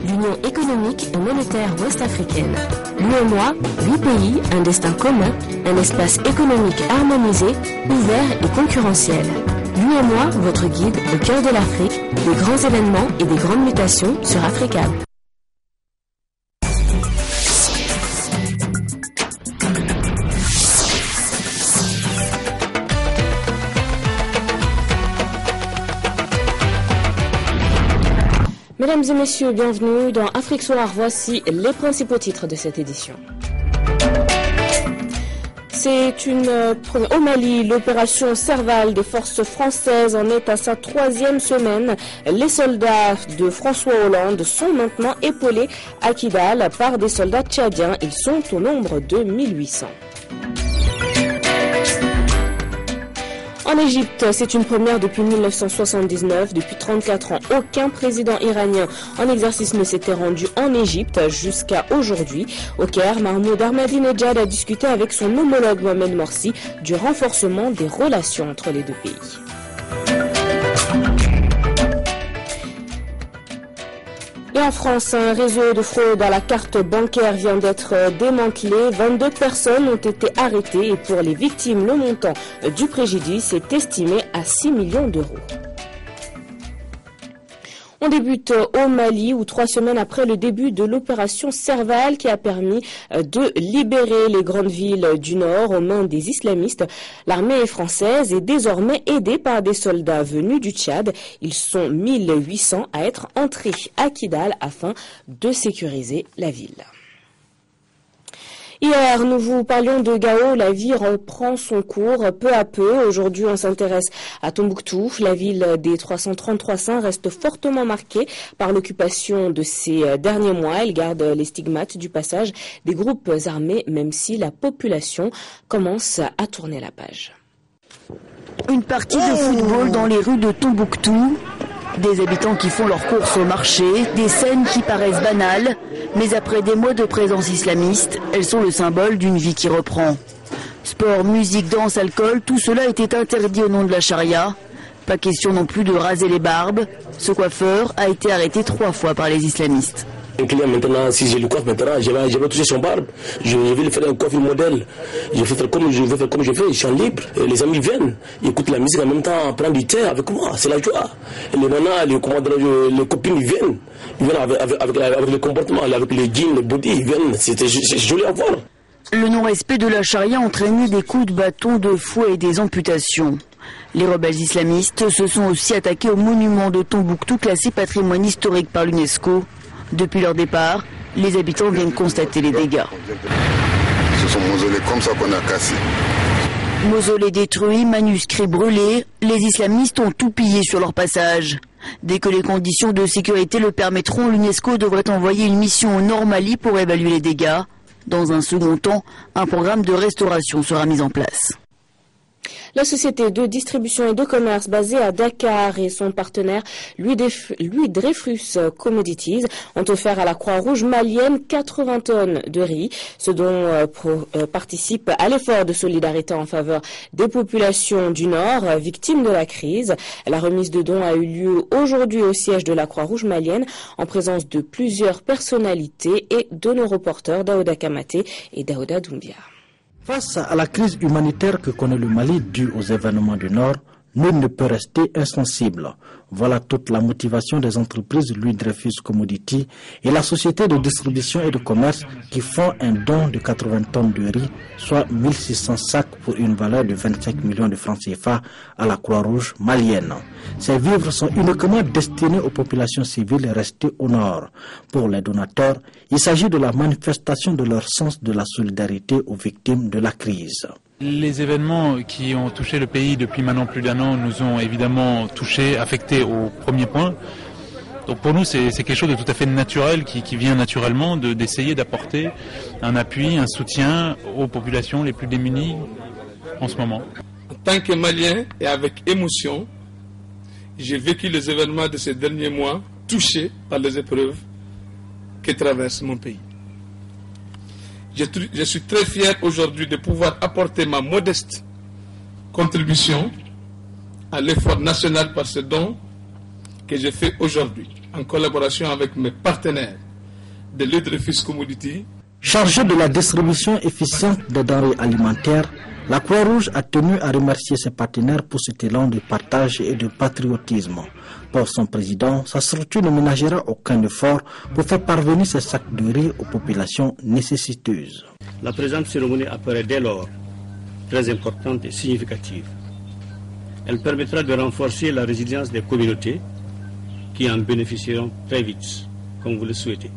l'Union économique et monétaire ouest-africaine. L'UEMOA, 8 pays, un destin commun, un espace économique harmonisé, ouvert et concurrentiel. L'UEMOA, votre guide au cœur de l'Afrique, des grands événements et des grandes mutations sur Africable. Mesdames et messieurs, bienvenue dans Afrique Soir. Voici les principaux titres de cette édition. Au Mali, l'opération Serval des forces françaises en est à sa 3e semaine. Les soldats de François Hollande sont maintenant épaulés à Kidal par des soldats tchadiens. Ils sont au nombre de 1800. En Égypte, c'est une première depuis 1979. Depuis 34 ans, aucun président iranien en exercice ne s'était rendu en Égypte jusqu'à aujourd'hui. Au Caire, Mahmoud Ahmadinejad a discuté avec son homologue Mohamed Morsi du renforcement des relations entre les deux pays. Et en France, un réseau de fraude à la carte bancaire vient d'être démantelé. 22 personnes ont été arrêtées et pour les victimes, le montant du préjudice est estimé à 6 millions d'euros. On débute au Mali où 3 semaines après le début de l'opération Serval qui a permis de libérer les grandes villes du Nord aux mains des islamistes, l'armée française est désormais aidée par des soldats venus du Tchad. Ils sont 1800 à être entrés à Kidal afin de sécuriser la ville. Hier, nous vous parlions de Gao. La vie reprend son cours peu à peu. Aujourd'hui, on s'intéresse à Tombouctou. La ville des 333 saints reste fortement marquée par l'occupation de ces derniers mois. Elle garde les stigmates du passage des groupes armés, même si la population commence à tourner la page. Une partie de football dans les rues de Tombouctou. Des habitants qui font leurs courses au marché, des scènes qui paraissent banales, mais après des mois de présence islamiste, elles sont le symbole d'une vie qui reprend. Sport, musique, danse, alcool, tout cela était interdit au nom de la charia. Pas question non plus de raser les barbes. Ce coiffeur a été arrêté 3 fois par les islamistes. Un client maintenant, si je le coiffe maintenant, je vais toucher son barbe, je vais lui faire un coiffure modèle, je vais faire comme je fais, je suis en libre. Et les amis viennent, ils écoutent la musique en même temps, prennent du thé avec moi, c'est la joie. Et les nanas, les copines viennent avec le comportement, avec les jeans, les body, ils viennent, c'est joli à voir. Le non-respect de la charia entraînait des coups de bâton, de fouet et des amputations. Les rebelles islamistes se sont aussi attaqués au monument de Tombouctou classé patrimoine historique par l'UNESCO. Depuis leur départ, les habitants viennent constater les dégâts. Ce sont mausolées comme ça qu'on a cassés. Mausolées détruits, manuscrits brûlés, les islamistes ont tout pillé sur leur passage. Dès que les conditions de sécurité le permettront, l'UNESCO devrait envoyer une mission au Nord Mali pour évaluer les dégâts. Dans un second temps, un programme de restauration sera mis en place. La société de distribution et de commerce basée à Dakar et son partenaire Louis Dreyfus Commodities ont offert à la Croix-Rouge malienne 80 tonnes de riz, ce dont participe à l'effort de solidarité en faveur des populations du Nord victimes de la crise. La remise de dons a eu lieu aujourd'hui au siège de la Croix-Rouge malienne en présence de plusieurs personnalités et de nos reporters Daouda Kamaté et Daouda Doumbia. Face à la crise humanitaire que connaît le Mali due aux événements du Nord, nul ne peut rester insensible. Voilà toute la motivation des entreprises Louis Dreyfus Commodities et la société de distribution et de commerce qui font un don de 80 tonnes de riz, soit 1600 sacs pour une valeur de 25 millions de francs CFA à la Croix-Rouge malienne. Ces vivres sont uniquement destinés aux populations civiles restées au nord. Pour les donateurs, il s'agit de la manifestation de leur sens de la solidarité aux victimes de la crise. Les événements qui ont touché le pays depuis maintenant plus d'1 an nous ont évidemment touchés, affectés au premier point. Donc pour nous, c'est quelque chose de tout à fait naturel qui vient naturellement d'essayer d'apporter un appui, un soutien aux populations les plus démunies en ce moment. En tant que Malien et avec émotion, j'ai vécu les événements de ces derniers mois touchés par les épreuves que traverse mon pays. Je suis très fier aujourd'hui de pouvoir apporter ma modeste contribution à l'effort national par ce don que je fais aujourd'hui en collaboration avec mes partenaires de Louis Dreyfus Commodity. Chargé de la distribution efficiente des denrées alimentaires, la Croix-Rouge a tenu à remercier ses partenaires pour cet élan de partage et de patriotisme. Pour son président, sa structure ne ménagera aucun effort pour faire parvenir ces sacs de riz aux populations nécessiteuses. La présente cérémonie apparaît dès lors très importante et significative. Elle permettra de renforcer la résilience des communautés qui en bénéficieront très vite, comme vous le souhaitez.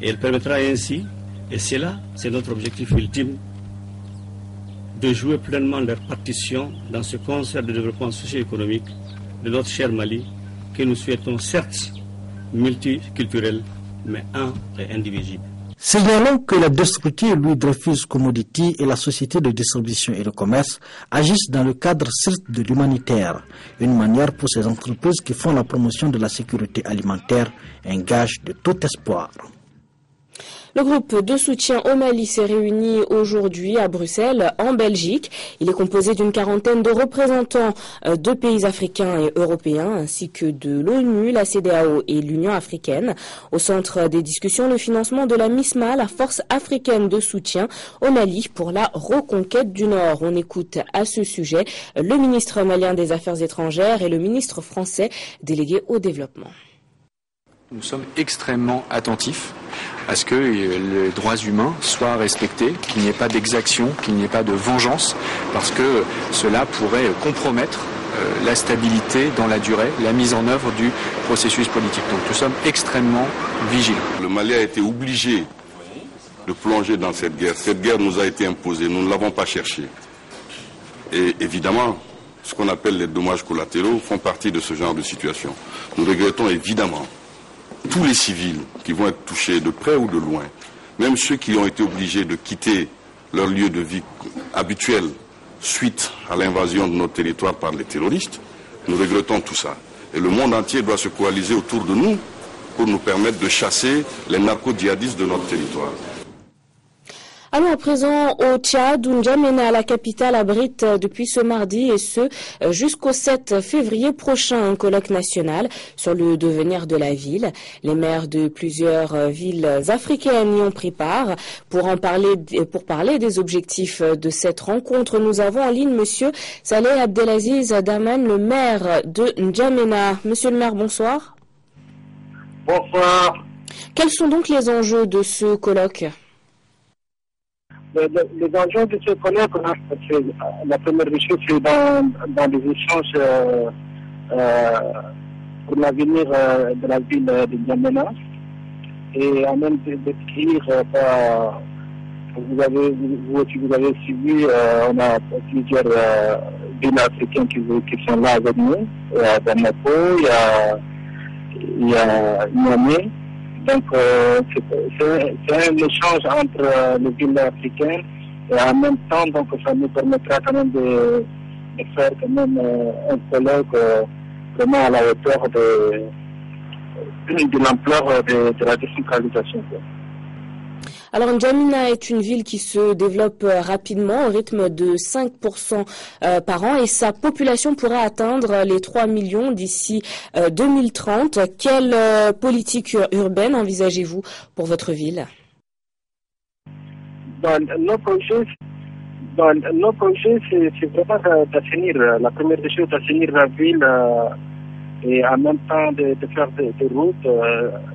Et elle permettra ainsi, et c'est là, c'est notre objectif ultime, de jouer pleinement leur partition dans ce concert de développement socio-économique de notre cher Mali, que nous souhaitons certes multiculturel, mais un et indivisible. Signalons que la structure Louis Dreyfus Commodity et la société de distribution et de commerce agissent dans le cadre strict de l'humanitaire, une manière pour ces entreprises qui font la promotion de la sécurité alimentaire, un gage de tout espoir. Le groupe de soutien au Mali s'est réuni aujourd'hui à Bruxelles, en Belgique. Il est composé d'une quarantaine de représentants de pays africains et européens, ainsi que de l'ONU, la CEDEAO et l'Union africaine. Au centre des discussions, le financement de la MISMA, la force africaine de soutien au Mali pour la reconquête du Nord. On écoute à ce sujet le ministre malien des Affaires étrangères et le ministre français délégué au développement. Nous sommes extrêmement attentifs à ce que les droits humains soient respectés, qu'il n'y ait pas d'exaction, qu'il n'y ait pas de vengeance, parce que cela pourrait compromettre la stabilité dans la durée, la mise en œuvre du processus politique. Donc nous sommes extrêmement vigilants. Le Mali a été obligé de plonger dans cette guerre. Cette guerre nous a été imposée, nous ne l'avons pas cherchée. Et évidemment, ce qu'on appelle les dommages collatéraux font partie de ce genre de situation. Nous regrettons évidemment tous les civils qui vont être touchés de près ou de loin, même ceux qui ont été obligés de quitter leur lieu de vie habituel suite à l'invasion de notre territoire par les terroristes, nous regrettons tout ça. Et le monde entier doit se coaliser autour de nous pour nous permettre de chasser les narco-djihadistes de notre territoire. Allons à présent au Tchad, où N'Djamena, la capitale, abrite depuis ce mardi et ce jusqu'au 7 février prochain un colloque national sur le devenir de la ville. Les maires de plusieurs villes africaines y ont pris part. Pour parler des objectifs de cette rencontre, nous avons en ligne Monsieur Saleh Abdelaziz Daman, le maire de N'Djamena. Monsieur le maire, bonsoir. Bonsoir. Quels sont donc les enjeux de ce colloque ? Les enjeux de ce colloque, la première des choses, c'est dans les échanges pour l'avenir de la ville de N'Djamena et en même d'écrire, vous avez suivi, on a plusieurs villes africaines qui sont là avec nous. Il y a Bamako, il y a Niamey. Donc c'est un échange entre les villes africaines et en même temps donc ça nous permettra quand même de faire quand même un colloque vraiment à la hauteur de l'ampleur de la décentralisation. Alors N'Djamena est une ville qui se développe rapidement au rythme de 5% par an et sa population pourrait atteindre les 3 millions d'ici 2030. Quelle politique urbaine envisagez-vous pour votre ville ? Dans nos projets, c'est vraiment d'assainir. La première des choses, d'assainir la ville et en même temps de faire des routes.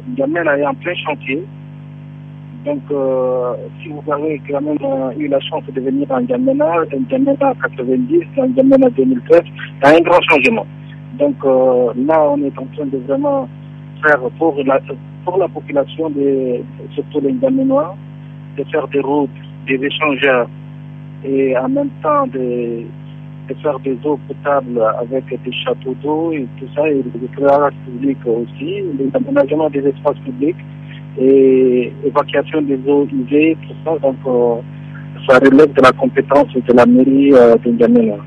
N'Djamena est en plein chantier. Donc, si vous avez quand même eu la chance de venir en N'Djamena 90, en N'Djamena 2013, il y a un grand changement. Donc là, on est en train de vraiment faire pour la population, surtout les N'Djamenois, de faire des routes, des échangeurs et en même temps de faire des eaux potables avec des châteaux d'eau et tout ça, et des éclairages publics aussi, l'aménagement des espaces publics et évacuation des eaux usées, tout ça, donc ça relève de la compétence de la mairie de N'Djamena.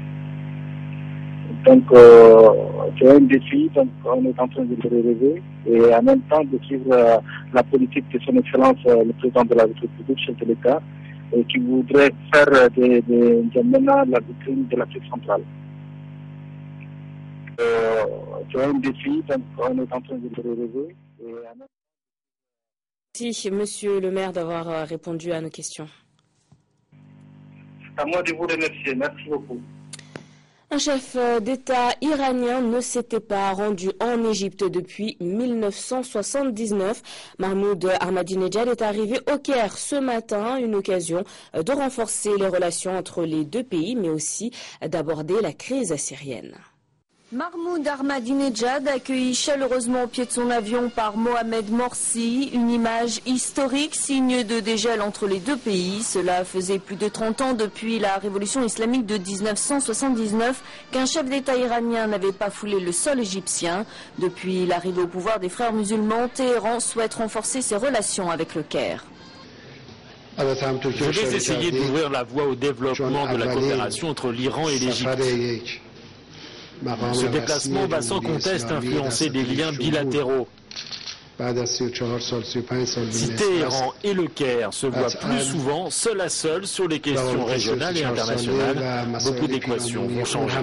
Donc c'est un défi, donc on est en train de le relever et en même temps de suivre la politique de son excellence le président de la République, chef de l'État, qui voudrait faire de N'Djamena la vitrine de l'Afrique centrale. c'est un défi, donc on est en train de le relever. Merci, monsieur le maire, d'avoir répondu à nos questions. C'est à moi de vous remercier. Merci beaucoup. Un chef d'État iranien ne s'était pas rendu en Égypte depuis 1979. Mahmoud Ahmadinejad est arrivé au Caire ce matin, une occasion de renforcer les relations entre les deux pays, mais aussi d'aborder la crise syrienne. Mahmoud Ahmadinejad accueilli chaleureusement au pied de son avion par Mohamed Morsi, une image historique, signe de dégel entre les deux pays. Cela faisait plus de 30 ans depuis la révolution islamique de 1979 qu'un chef d'État iranien n'avait pas foulé le sol égyptien. Depuis l'arrivée au pouvoir des frères musulmans, Téhéran souhaite renforcer ses relations avec le Caire. Je vais essayer d'ouvrir la voie au développement de la coopération entre l'Iran et l'Égypte. Ce déplacement va sans conteste influencer des liens bilatéraux. Si Téhéran et le Caire se voient plus souvent, seul à seul, sur les questions régionales et internationales, beaucoup d'équations vont changer.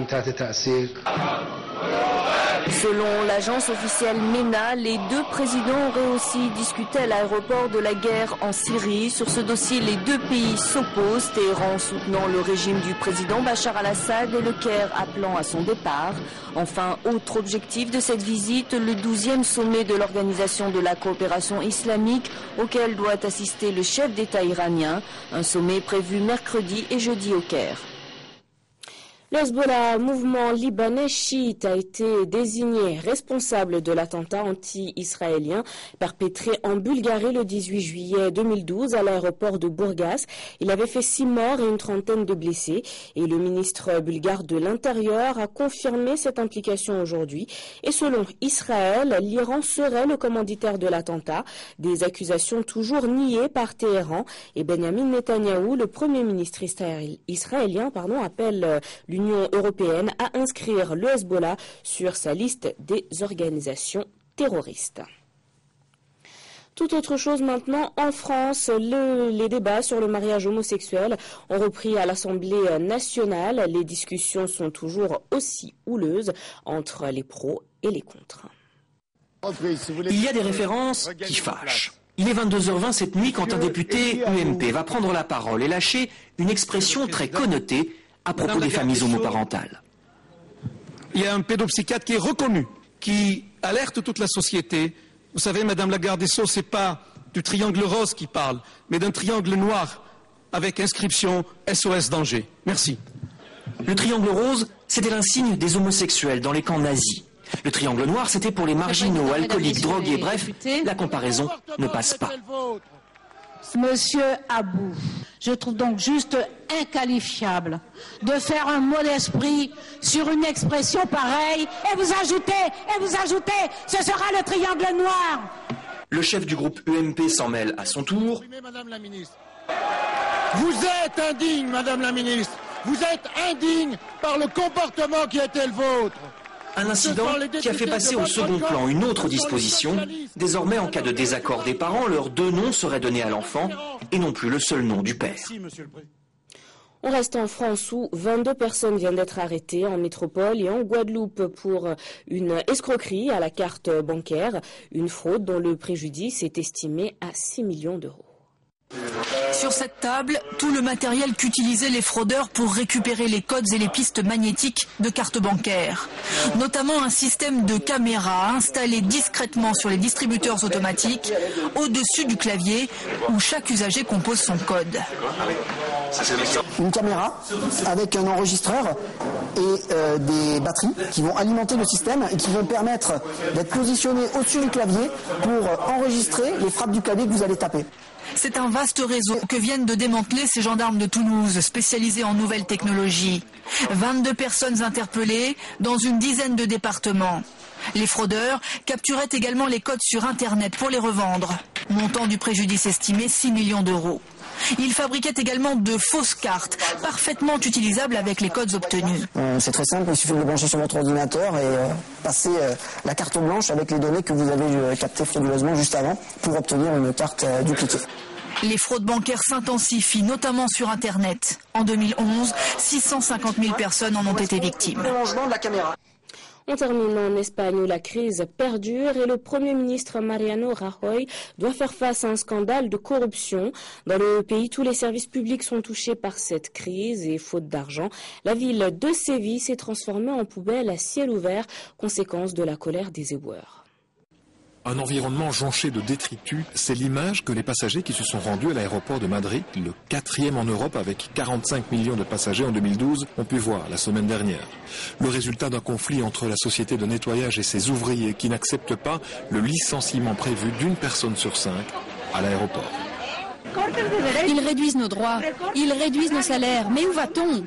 Selon l'agence officielle MENA, les deux présidents auraient aussi discuté à l'aéroport de la guerre en Syrie. Sur ce dossier, les deux pays s'opposent, Téhéran soutenant le régime du président Bachar al-Assad et le Caire appelant à son départ. Enfin, autre objectif de cette visite, le 12e sommet de l'Organisation de la coopération islamique auquel doit assister le chef d'État iranien. Un sommet prévu mercredi et jeudi au Caire. Le Hezbollah, mouvement libanais chiite, a été désigné responsable de l'attentat anti-israélien perpétré en Bulgarie le 18 juillet 2012 à l'aéroport de Bourgas. Il avait fait 6 morts et une trentaine de blessés. Et le ministre bulgare de l'Intérieur a confirmé cette implication aujourd'hui. Et selon Israël, l'Iran serait le commanditaire de l'attentat. Des accusations toujours niées par Téhéran. Et Benjamin Netanyahou, le premier ministre israélien, appelle l'Union européenne à inscrire le Hezbollah sur sa liste des organisations terroristes. Tout autre chose maintenant, en France, les débats sur le mariage homosexuel ont repris à l'Assemblée nationale. Les discussions sont toujours aussi houleuses entre les pros et les contre. Il y a des références qui fâchent. Il est 22h20 cette nuit quand un député UMP va prendre la parole et lâcher une expression très connotée à propos des familles homoparentales. Il y a un pédopsychiatre qui est reconnu, qui alerte toute la société. Vous savez, Madame la garde des Sceaux, c'est pas du triangle rose qui parle, mais d'un triangle noir avec inscription SOS danger. Merci. Le triangle rose, c'était l'insigne des homosexuels dans les camps nazis. Le triangle noir, c'était pour les marginaux, alcooliques, drogués, bref, la comparaison ne passe pas. Monsieur Abou, je trouve donc juste inqualifiable de faire un mot d'esprit sur une expression pareille et vous ajoutez, ce sera le triangle noir. Le chef du groupe UMP s'en mêle à son tour. Madame la ministre. Vous êtes indigne, Madame la ministre. Vous êtes indigne par le comportement qui a été le vôtre. Un incident qui a fait passer au second plan une autre disposition. Désormais, en cas de désaccord des parents, leurs 2 noms seraient donnés à l'enfant et non plus le seul nom du père. On reste en France où 22 personnes viennent d'être arrêtées en métropole et en Guadeloupe pour une escroquerie à la carte bancaire, une fraude dont le préjudice est estimé à 6 millions d'euros. Sur cette table, tout le matériel qu'utilisaient les fraudeurs pour récupérer les codes et les pistes magnétiques de cartes bancaires. Notamment un système de caméra installé discrètement sur les distributeurs automatiques, au-dessus du clavier, où chaque usager compose son code. Une caméra avec un enregistreur et des batteries qui vont alimenter le système et qui vont permettre d'être positionnés au-dessus du clavier pour enregistrer les frappes du clavier que vous allez taper. C'est un vaste réseau que viennent de démanteler ces gendarmes de Toulouse, spécialisés en nouvelles technologies. 22 personnes interpellées dans une dizaine de départements. Les fraudeurs capturaient également les codes sur Internet pour les revendre. Montant du préjudice estimé 6 millions d'euros. Ils fabriquaient également de fausses cartes, parfaitement utilisables avec les codes obtenus. C'est très simple, il suffit de le brancher sur votre ordinateur et passer la carte blanche avec les données que vous avez captées frauduleusement juste avant pour obtenir une carte dupliquée. Les fraudes bancaires s'intensifient, notamment sur Internet. En 2011, 650 000 personnes en ont été victimes. On termine en Espagne où la crise perdure et le Premier ministre Mariano Rajoy doit faire face à un scandale de corruption. Dans le pays, tous les services publics sont touchés par cette crise et faute d'argent, la ville de Séville s'est transformée en poubelle à ciel ouvert, conséquence de la colère des éboueurs. Un environnement jonché de détritus, c'est l'image que les passagers qui se sont rendus à l'aéroport de Madrid, le 4e en Europe avec 45 millions de passagers en 2012, ont pu voir la semaine dernière. Le résultat d'un conflit entre la société de nettoyage et ses ouvriers qui n'acceptent pas le licenciement prévu d'une personne sur 5 à l'aéroport. Ils réduisent nos droits, ils réduisent nos salaires, mais où va-t-on ?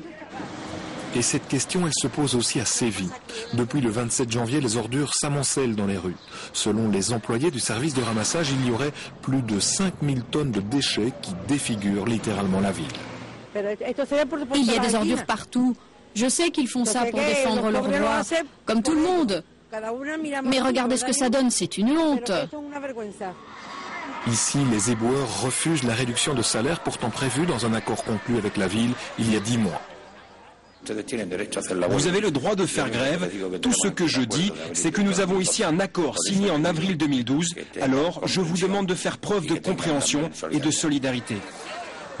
Et cette question, elle se pose aussi à Séville. Depuis le 27 janvier, les ordures s'amoncellent dans les rues. Selon les employés du service de ramassage, il y aurait plus de 5000 tonnes de déchets qui défigurent littéralement la ville. Il y a des ordures partout. Je sais qu'ils font ça pour défendre leurs droits, comme tout le monde. Mais regardez ce que ça donne, c'est une honte. Ici, les éboueurs refusent la réduction de salaire pourtant prévue dans un accord conclu avec la ville il y a 10 mois. Vous avez le droit de faire grève. Tout ce que je dis, c'est que nous avons ici un accord signé en avril 2012. Alors, je vous demande de faire preuve de compréhension et de solidarité.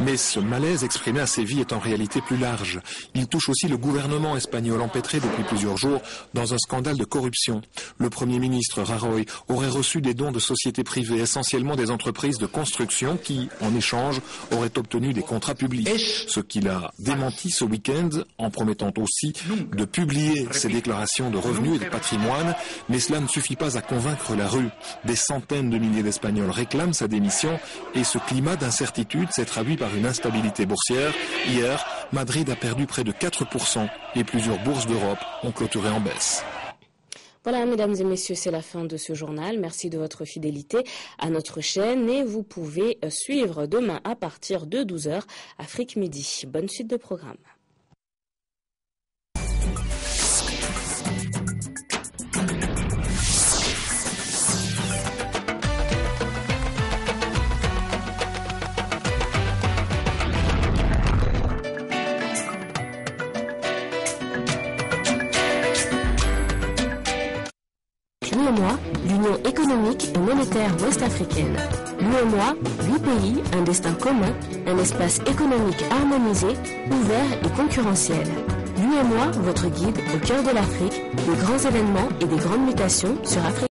Mais ce malaise exprimé à Séville est en réalité plus large. Il touche aussi le gouvernement espagnol empêtré depuis plusieurs jours dans un scandale de corruption. Le Premier ministre Rajoy aurait reçu des dons de sociétés privées, essentiellement des entreprises de construction qui, en échange, auraient obtenu des contrats publics. Ce qu'il a démenti ce week-end en promettant aussi de publier ses déclarations de revenus et de patrimoine. Mais cela ne suffit pas à convaincre la rue. Des centaines de milliers d'Espagnols réclament sa démission et ce climat d'incertitude s'est traduit par une instabilité boursière. Hier, Madrid a perdu près de 4% et plusieurs bourses d'Europe ont clôturé en baisse. Voilà, mesdames et messieurs, c'est la fin de ce journal. Merci de votre fidélité à notre chaîne et vous pouvez suivre demain à partir de 12h Afrique Midi. Bonne suite de programme. L'UEMOA, l'Union économique et monétaire ouest-africaine. L'UEMOA, 8 pays, un destin commun, un espace économique harmonisé, ouvert et concurrentiel. L'UEMOA, votre guide au cœur de l'Afrique, des grands événements et des grandes mutations sur Afrique.